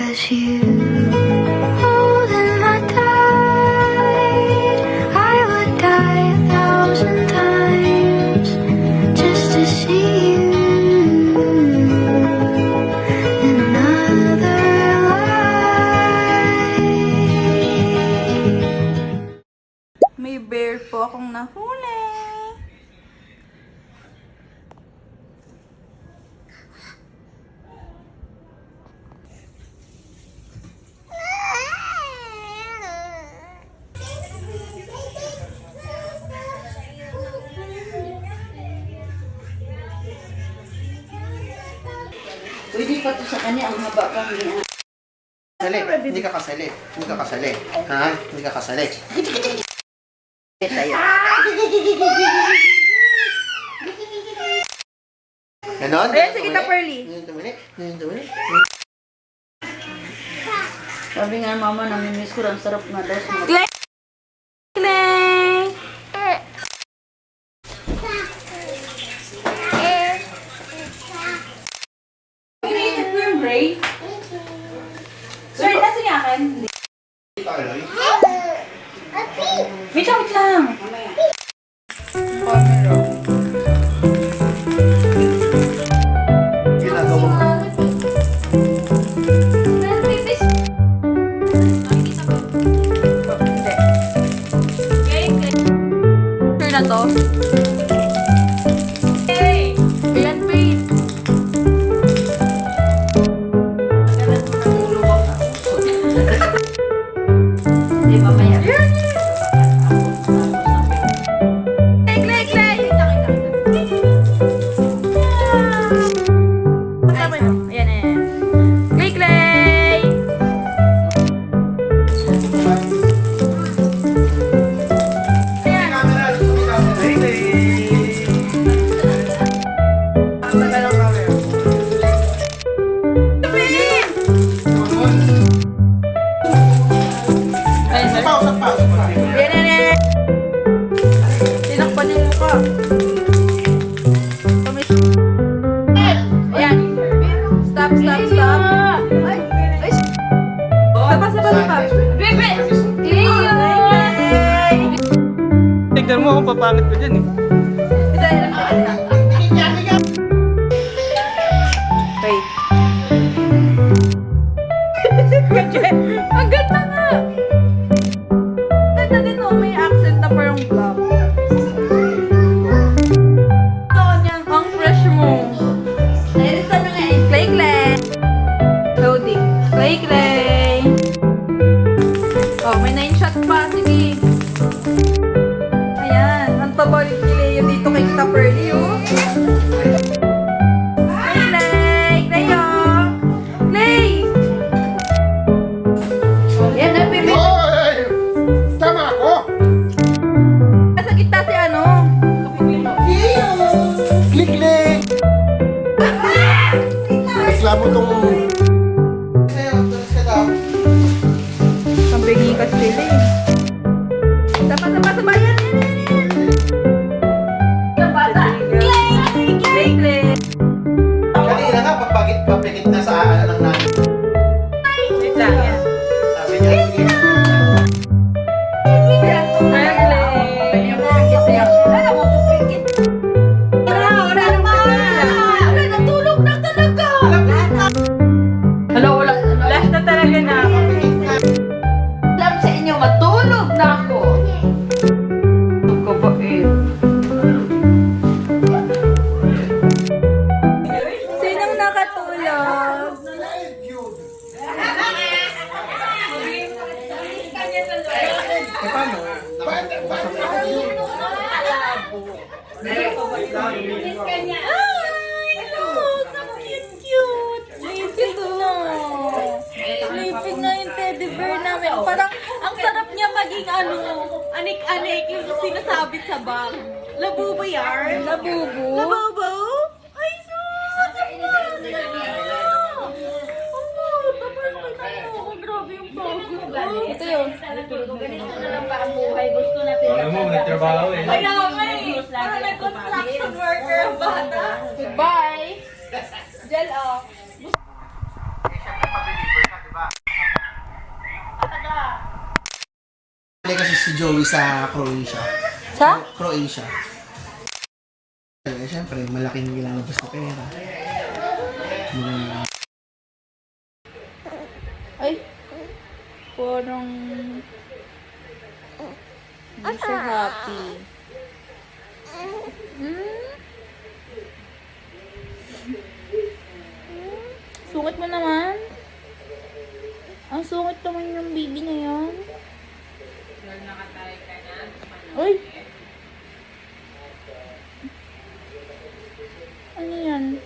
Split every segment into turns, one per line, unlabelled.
'cause you holding my tight. I would die 1,000 times just to see you in another life.
May bear po akong nahuli.
Pwede pa to sa kanya, ang haba pa niya.
Sali, hindi ka kasali. Hindi ka kasali. Ha? Hindi ka kasali.
Tayo.
Ganon?
Ayan, sige ta, Pearly.
Sabi nga mama, namimiss ko, ang sarap nga daw.
Clay! Clay! Pinitin mo yung Ray? Sir, nasa niya akin? Wait lang. Camera.
Ginagawa mo.
Sure na to? Hey! Ayan, wait.
Hindi mamaya.
Clay! Ayan. Clay! Yan. Tinakpan yung mukha. Ayan. Stop. Ay! Sapa. Bebe!
Tignan mo kung papangit ko dyan eh.
Wait. Ang ganda nga! Ganda din oh, may accent na parang black. Ang fresh mo.
Narito na nga eh.
Clay. Loading. Clay. Oh, may 9 shot pa. Sige. Ayan. Ang tabalik ni Leo dito kay Tita Pearly, oh. Clay, oh. Clay! Yan na, Pipi.
Hoy! Tama ako!
Nasa gitna si ano?
Klik-klik! Reklamo tong...
Pambingi ka sila eh. Saba. Yan. Clay.
Kanina nga, papakit na sa ano ng namin.
Wait lang yan.
Sabi niya, sige.
Last na talaga na.
Alam sa inyo, matulog na ako.
Kabait. Sinong nakatulog? Ay, look! Ang cute! Sleeping na. Sleeping na yung teddy bear namin. Parang, ang sarap niya maging ano, anik-anik yung sinasabit sa bag. Labubo yan? Labubo? Ay, sus! Grabe yung pagod. Ito yun.
Alam mo, nagtrabaho eh.
Kaya nga eh. Parang nag-construction worker ang bata. Goodbye. Gel off.
Eh, syempre, pag-deliver ka, di ba? Galing kasi si Joey sa Croatia.
Sa?
Croatia. Siyempre, malaking nilalabas na pera.
Ay, parang hindi siya happy. Sungit mo naman. Ang sungit naman yung baby na yan. Uy! Ano yan?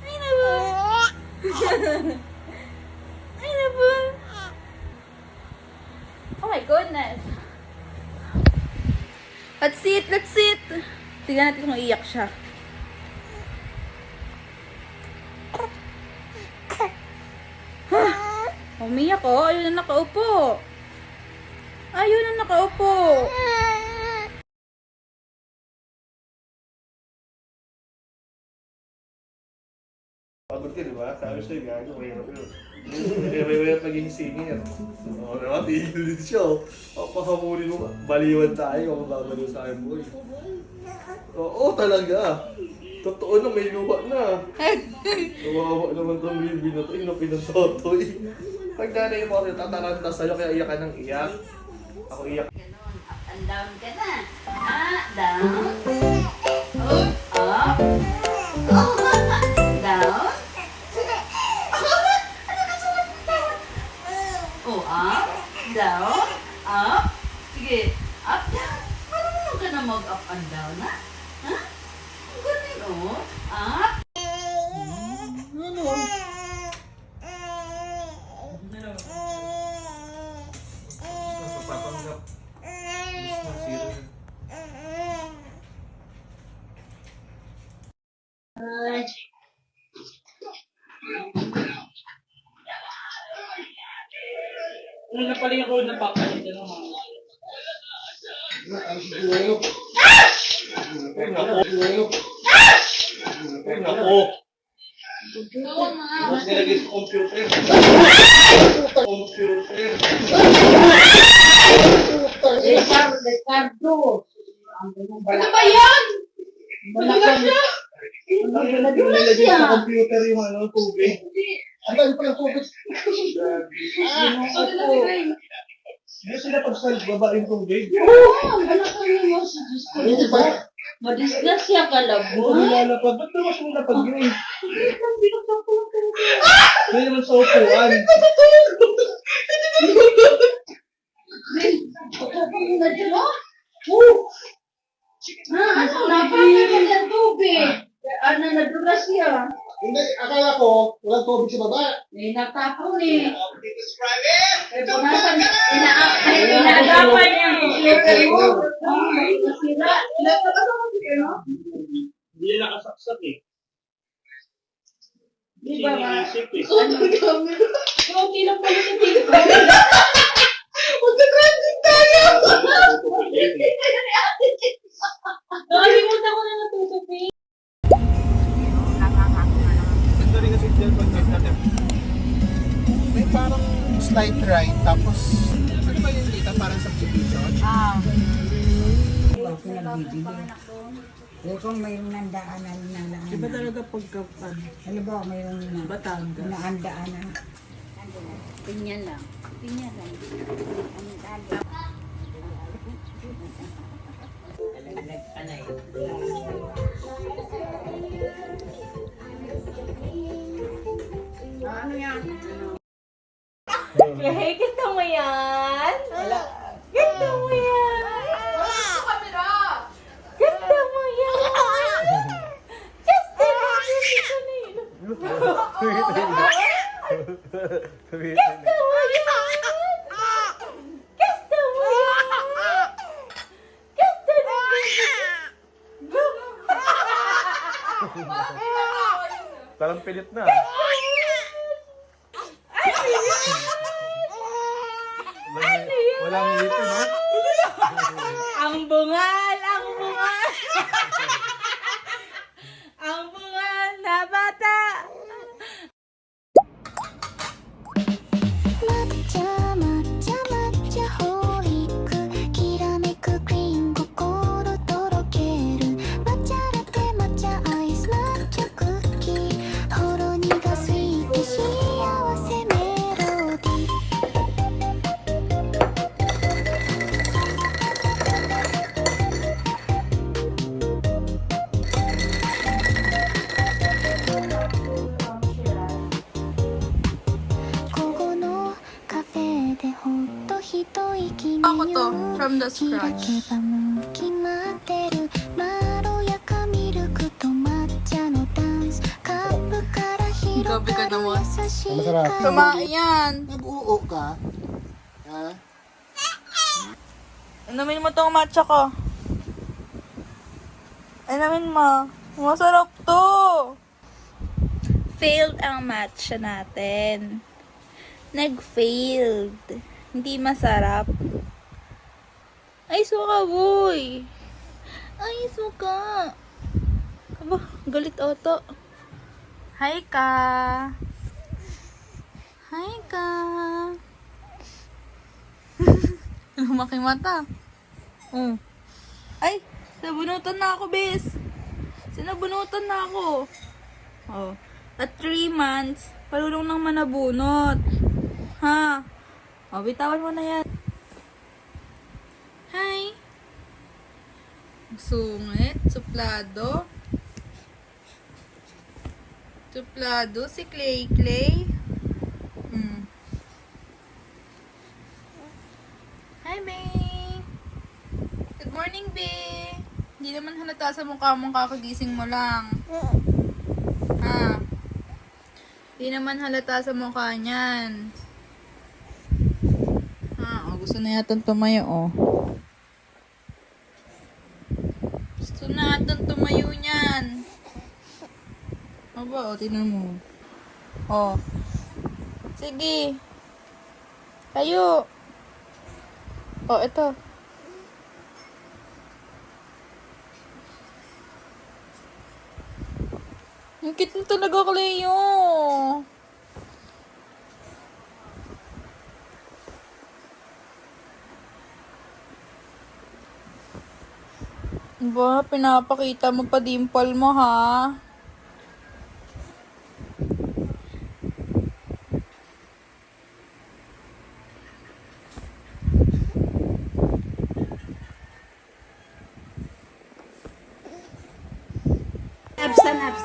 Ay, nabul! Ay, nabul! Oh my goodness! Let's sit! Let's sit! Tignan natin kung iiyak siya. Umiyak oh. Ayun na nakaupo. Ayun na nakaupo.
Pagod ka, di ba? Sabi sa'yo, gago, mahirap yun. Mahirap maging singer. Oo naman, tigil din siya. Papahamulin mo, baliwan tayo kung babaliw sa akin, boy. Oo, talaga. Totoo na, may luha na. Kawawa naman itong baby na ito, yung pinatotoy. Pag nanay mo kasi tataranta sa'yo, kaya iyak ka ng iyak. Ako iyak.
Ganon, up and down ka na. Down. Up. Down. Up. Down. Up. Sige. Up, down. Marunong ka na mag-up and down, ha? Ha? Ganun, oh. Up.
Papanggap. Zero.
Ano na pala yung road na papalit na naman?
Ay, nako. Mas nilagay sa computer. Computer.
Ano ba yan?
Nilagay sa computer yung ano, tubig. Ano pa yung tubig? Hindi sila pag-salve baba yung tubig.
Madisgrasya ka lang,
Ano lalapad? Ba't naman siya nilapad yun? Hindi naman sa upuan.
Ano, napakaganda ng tubig. Ano, nadurasya.
Hindi, akala ko, walang tubig sa baba.
Eh, natapon eh. Eh, punasan, inaagapan niya ang computer mo. Nasira.
Hindi yan nakasaksak eh.
Di ba ba?
Sinisip eh.
Okay lang pala sa tito. Magka-trending tayo! Nakalimutan ko na natutupin.
Ganda rin kasi dyan pag nagtatap.
May parang slight right, tapos ano ba yung data? Parang subdivision?
Ako nagbibili. Eh kung mayroong nandaanan na lang.
Iba talaga pagka
Halimbawa mayroong
Batangas.
naandaanan.
Pinya lang. Pinya lang.
Hey, gusto mo yan? Gusto mo yan? Gusto mo yan? Gusto mo yan? Gusto mo yan? Gusto mo yan? Gusto mo yan? Gusto mo yan?
Parang pilit na. Walang ngipin, no?
Ang bungal! Ang bungal! Ang bungal na bata.
抹茶抹茶抹茶ホイップきらめくクリーン心とろける抹茶ラテ抹茶アイス抹茶クッキーほろ苦スイート幸せメロディー午後のカフェでほっと一息メニュ
Ako to,
ー
from the
開
scratch.
けばもう決まってるまろやかミルクと抹茶のダンスカップから広が
Gabi ka
る
naman.
優しい
Masarap.
香り
Kumain yan.
Nag-uo ka? Ha?
Inumin mo tong matcha ko. Inumin mo. Masarap to. Failed ang matcha natin. Nag-failed. Hindi masarap. Ay, suka, boy. Ay, suka. Aba, galit oto. Hi ka. Hi ka. Lumaki mata. Oh. Ay, nabunutan na ako, bes. Sinabunutan na ako. Oh. At 3 months, palulong nang manabunot. Ha? Oh, bitawan mo na yan. Hi. Sungit. Suplado. Suplado si Clay Clay. Hi, Bay. Good morning, Bay. Hindi naman halata sa mukha mong kakagising mo lang. Ha? Hindi naman halata sa mukha niyan. Ha? Oh, gusto na yata tumayo, oh. Gusto na yata tumayo niyan. Aba, oh, tingnan mo. Oh. Sige. Tayo. Oh, ito. Ang cute na talaga, Cleo. Ba, pinapakita mo pa dimple mo, ha?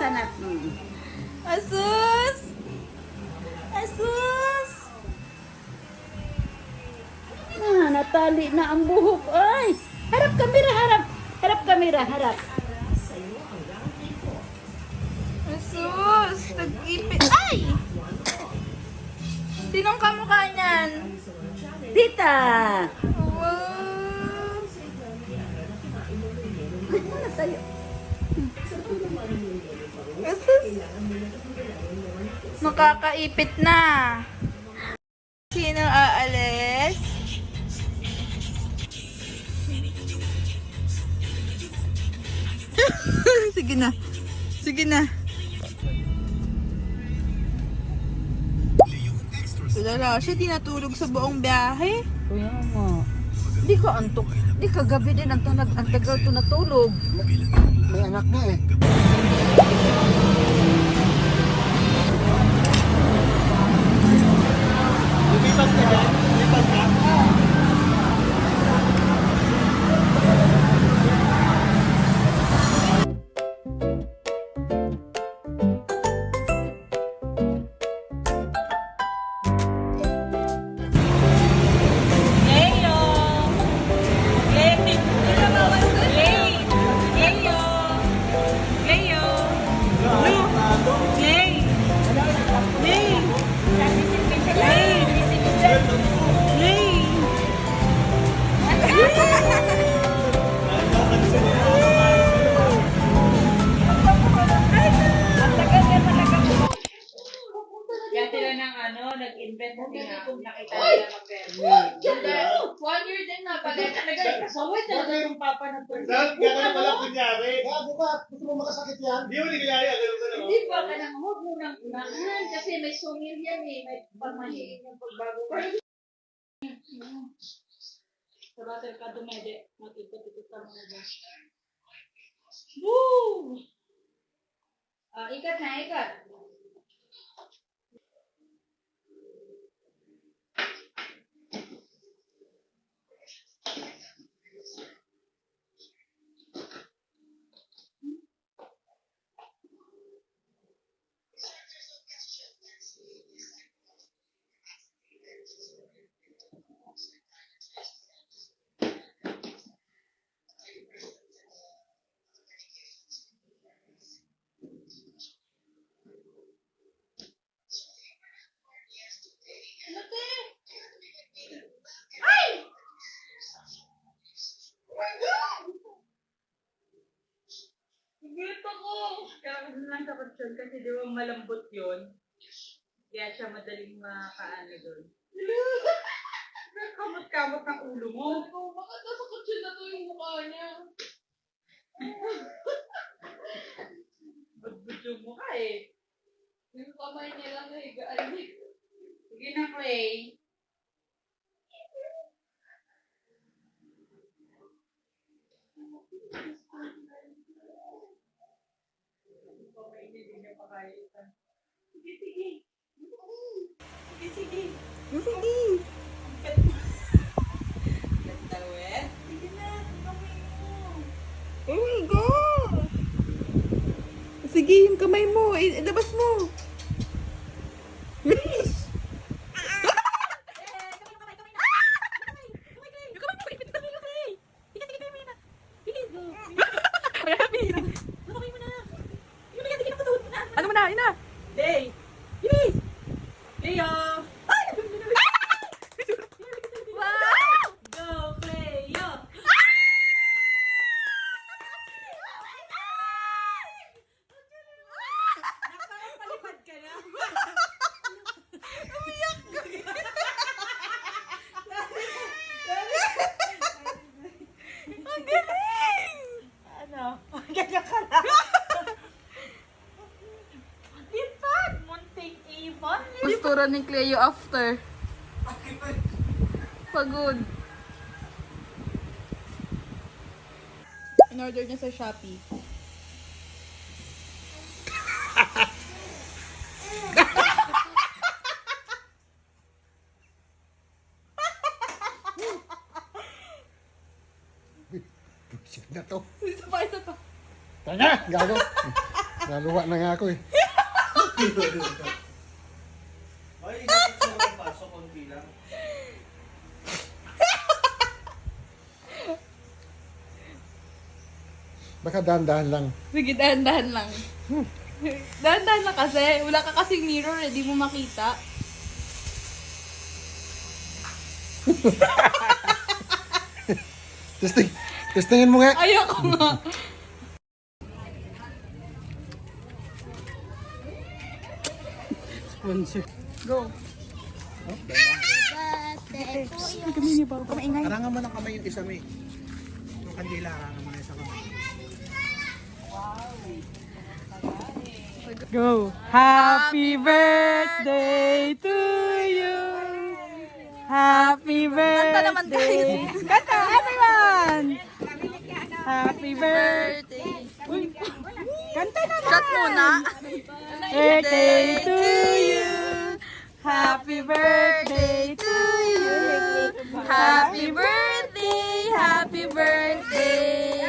Sanap.
Asus! Asus!
Natali na ang buhok. Ay! Harap kamera, harap. Harap kamera, harap.
Asus! Nag-ipit. Ay! Sinong kamukha niyan?
Tita!
Wow! Asus! Makakaipit na. Sino aalis? Sige na. Sige na. Wala siya, di natulog sa buong biyahe.
Kuya mo. Di ka antok. Di ka gabi din ang tagal to natulog.
May anak na eh.
Lumipas ka dyan? Lumipas ka?
Leo! Leo!
Kaya sila ng nag-invent na sila kung nakita nila mag-perform. 1 year din na pala. Talaga, kasaway talaga yung papa na to.
Gano'n pala kunya.
ka, gusto mo makasakit yan?
Hindi mo hindi kaya, ganun ka lang.
Hindi ba ka nang huwag mo nang unahan kasi may sungil yan eh. May pamahiin yung pagbago.
Sa bater ka dumede, matikot-tikot ka mga dyan. Woo!
Ikat na, ikat.
Gusto ko! Kaya ako lang sa kutsyon kasi di ba malambot yun. Kaya siya madaling makaano doon. Kamot-kamot ng ulo mo.
Bakit nasa kutsyon na to yung mukha niya?
Budbud yung mukha eh.
Yung kamay niya lang nahigaan niya.
Sige na, Clay. Sige, sige. Sige, sige. Sige. Gandawet. Sige na, kamay mo. Oh my God! Sige, yung kamay mo. Ilabas mo. Ano mo na? Ina! Day! Bilis! Leo! Wow! Go, Cleo! Nakapalipad ka na. Umiyak ka. Ang galing! Ano? Ganyan ka na. Lipat! Munting Avon.
Postura ni Cleo after. Pagod. In-order niya sa Shopee.
Bullshit na to.
Isa pa, isa pa.
Tanga! Gago. Naluwa na nga ako eh.
Ay, ingat ko lang pasok, konti lang.
Baka dahan-dahan lang.
Sige, dahan-dahan lang. Dahan-dahan lang kasi. Wala ka kasing mirror eh. Di mo makita.
Testingin mo nga.
Ayoko nga. Go.
Harangan mo ng kamay yung isa may. Yung kandila, harangan mo na isa kamay.
Go! Happy birthday to you! Happy birthday!
Kanta naman tayo.
Kanta, everyone! Happy birthday! Kanta na!
Shot muna.
Birthday to you! Happy birthday to you!
Happy birthday! Happy birthday!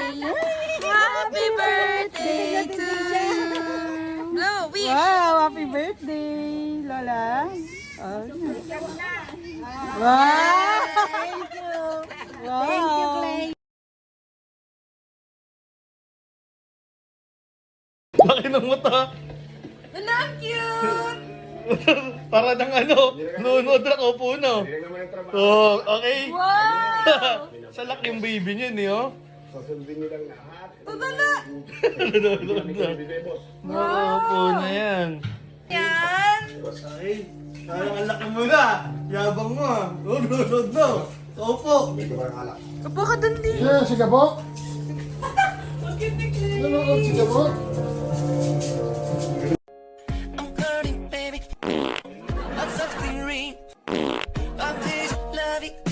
Happy birthday to you! Go, wish!
Wow! Happy birthday, Lola! Oh. Wow! Thank you! Wow! Thank you, Clay!
Laki ng mata.
Ano, ang cute!
Para ng ano, nunood na kaupo no. Oh, okay.
Wow!
Salak yung baby niya ni oh.
Totoo na!
Nunood na. Nakaupo na yan.
Yan!
Okay. Parang ang laki mo na. Yabang mo ah. Nunood na. Kaupo.
Upo ka dun din.
Yeah, sige po.
Nanonood si Gamot.
I'm burning, baby. I'm such ring. I'm days of loving.